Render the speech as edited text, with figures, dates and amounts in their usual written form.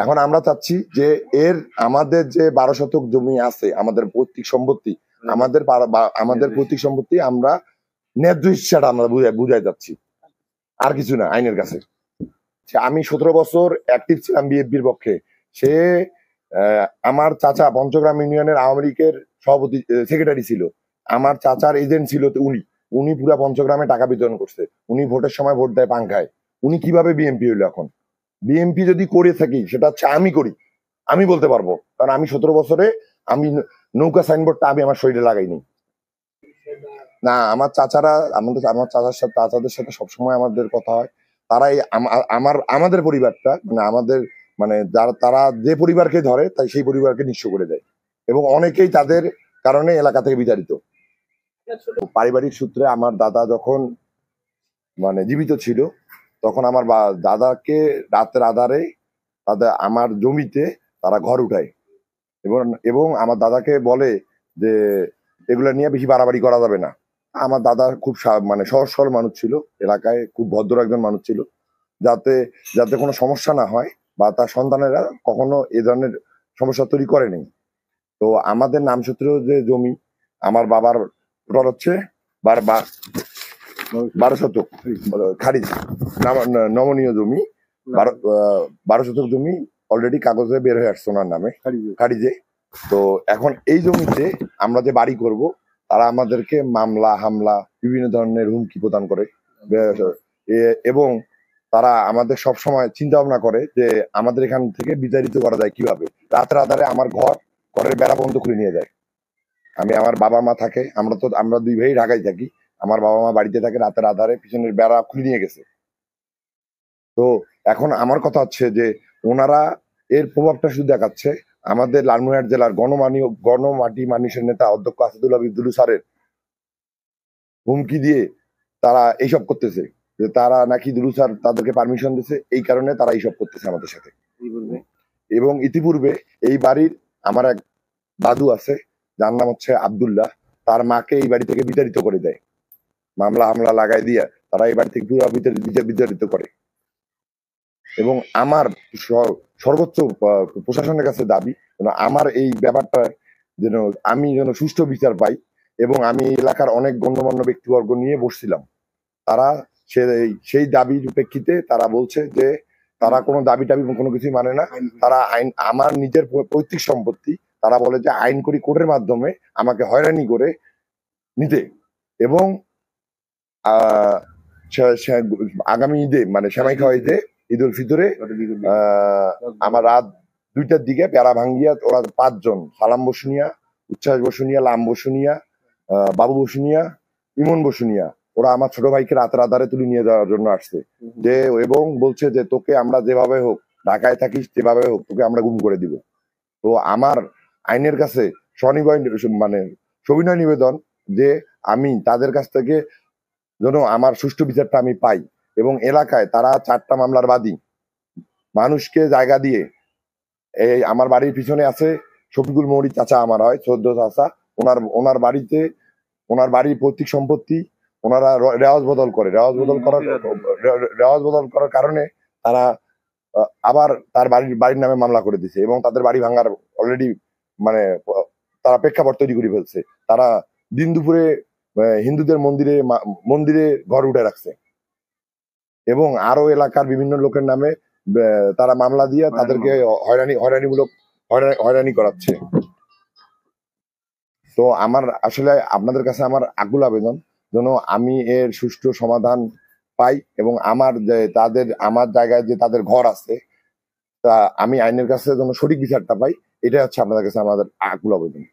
এখন আমরা চাচ্ছি যে আমাদের যে 12 শতক জমি আছে, আমাদের পৈতৃক সম্পত্তি, আমাদের পৈতৃক সম্পত্তি আমরা ন্যায্য হিসাটা আমরা বুঝাই যাচ্ছি, আর কিছু না। আইনের কাছে আমি 17 বছর অ্যাক্টিভ ছিলাম বিএনপির পক্ষে। সে আমার চাচা পঞ্চগ্রাম ইউনিয়নের আওয়ামী লীগের সভাপতি সেক্রেটারি ছিল, আমার চাচার এজেন্ট ছিল উনি পুরা পঞ্চগ্রামে টাকা বিতরণ করছে। উনি ভোটের সময় ভোট দেয় পাংখায়। উনি কিভাবে বিএনপি হইলো? এখন বিএনপি যদি করে থাকি সেটা হচ্ছে আমি করি, আমি বলতে পারবো, কারণ আমি 17 বছরে আমি নৌকা সাইনবোর্ডটা আমি আমার শরীরে লাগাইনি। না, আমার চাচারা আমার চাচাদের সাথে সবসময় আমাদের কথা হয়। তারাই আমাদের পরিবারটা তারা যে পরিবারকে ধরে তাই সেই পরিবারকে নিঃস্ব করে দেয়, এবং অনেকেই তাদের কারণে এলাকা থেকে বিতাড়িত। পারিবারিক সূত্রে আমার দাদা যখন জীবিত ছিল, তখন আমার দাদাকে রাতের আধারে আমার জমিতে তারা ঘর উঠায়, এবং আমার দাদাকে বলে যে এগুলা নিয়ে বেশি বাড়াবাড়ি করা যাবে না। আমার দাদা খুব সহজ সরল মানুষ ছিল, এলাকায় খুব ভদ্র একজন মানুষ ছিল, যাতে কোনো সমস্যা না হয় বা তার সন্তানেরা কখনো এ ধরনের সমস্যা তৈরি করেনি। তো আমাদের নামসূত্র যে জমি, আমার বাবার টোটাল হচ্ছে 12 শতক খারিজ নমনীয় জমি, 12 শতক জমি অলরেডি কাগজে বের হয়ে আসছে ওনার নামে খারিজে। তো এখন এই জমিতে আমরা যে বাড়ি করব, তারা আমাদেরকে মামলা হামলা বিভিন্ন ধরনের হুমকি প্রদান করে, এবং তারা আমাদের সব সময় চিন্তা ভাবনা করে যে আমাদের এখান থেকে বিতাড়িত করা যায় কিভাবে। রাতের আধারে আমার ঘরের বেড়া পর্যন্ত খুলে নিয়ে যায়। আমার বাবা মা থাকে, আমরা দুই ভাই ঢাকায় থাকি, আমার বাবা মা বাড়িতে থাকে, রাতের আধারে পিছনের বেড়া খুলে নিয়ে গেছে। তো এখন আমার কথা হচ্ছে যে ওনারা এর প্রভাবটা শুধু দেখাচ্ছে আমাদের লালমনিরহাট জেলার গণমাটি মানুষের নেতা অধ্যক্ষ আসাদুল্লাহ বিদ্যুলু স্যারের হুমকি দিয়ে তারা এইসব করতেছে, যে তারা নাকি দুলু স্যার তাদেরকে পারমিশন দিচ্ছে, এই কারণে তারা এইসব করতেছে আমাদের সাথে। এবং ইতিপূর্বে এই বাড়ির আমার এক দাদু আছে, যার নাম হচ্ছে আব্দুল্লাহ, তার মাকে এই বাড়ি থেকে বিতাড়িত করে দেয়, মামলা হামলা লাগাই দিয়ে তারা এই বাড়ি থেকে পুরো বিতাড়িত করে। এবং আমার সর্বোচ্চ প্রশাসনের কাছে দাবি আমার এই ব্যাপারটা আমি যেন সুষ্ঠু বিচার পাই। এবং আমি এলাকার অনেক গণ্যমান্য ব্যক্তিবর্গ নিয়ে বসছিলাম, তারা সেই দাবির প্রেক্ষিতে তারা বলছে যে তারা কোনো দাবি টাবি কোনো কিছুই মানে না, তারা আমার নিজের পৈতৃক সম্পত্তি তারা বলে যে আইন করি কোর্টের মাধ্যমে আমাকে হয়রানি করে নিতে। এবং আগামী ঈদে সেমাই খাওয়া ঈদে, ঈদ উল ফিতরে আমার রাত 2টার দিকে পেয়ারা ভাঙ্গিয়া ওরা 5 জন, সালাম বসুনিয়া, উচ্ছ্বাস বসুনিয়া, লাম বসুনিয়া, বাবু বসুনিয়া, ইমন বসুনিয়া, ওরা আমার ছোট ভাইকে রাতের আধারে তুলে নিয়ে যাওয়ার জন্য আসছে, এবং বলছে যে তোকে আমরা যেভাবে হোক, ঢাকায় থাকিস যেভাবে হোক, তোকে আমরা গুম করে দিব। তো আমার আইনের কাছে সবিনয় নিবেদন যে আমি তাদের কাছ থেকে যেন আমার সুষ্ঠু বিচারটা আমি পাই। এবং এলাকায় তারা 4টা মামলার বাদী মানুষকে জায়গা দিয়ে, এই আমার বাড়ির পিছনে আছে শফিকুল মৌরি চাচা, আমার হয় 14 চাচা, ওনার বাড়ির পৈতৃক সম্পত্তি ওনারা রেওয়াজ বদল করার কারণে তারা আবার তার বাড়ির নামে মামলা করে দিছে, এবং তাদের বাড়ি ভাঙার অলরেডি তারা প্রেক্ষাপট তৈরি করে ফেলছে। তারা দিন দুপুরে হিন্দুদের মন্দিরে ঘর উঠে রাখছে, এবং আরো এলাকার বিভিন্ন লোকের নামে তারা মামলা দিয়ে তাদেরকে হয়রানি করাচ্ছে। তো আমার আসলে আপনাদের কাছে আমার আকুল আবেদন যেন আমি এর সুষ্ঠু সমাধান পাই, এবং আমার জায়গায় যে তাদের ঘর আছে তা আমি আইনের কাছে যেন সঠিক বিচারটা পাই, এটাই হচ্ছে আপনাদের কাছে আমাদের আকুল আবেদন।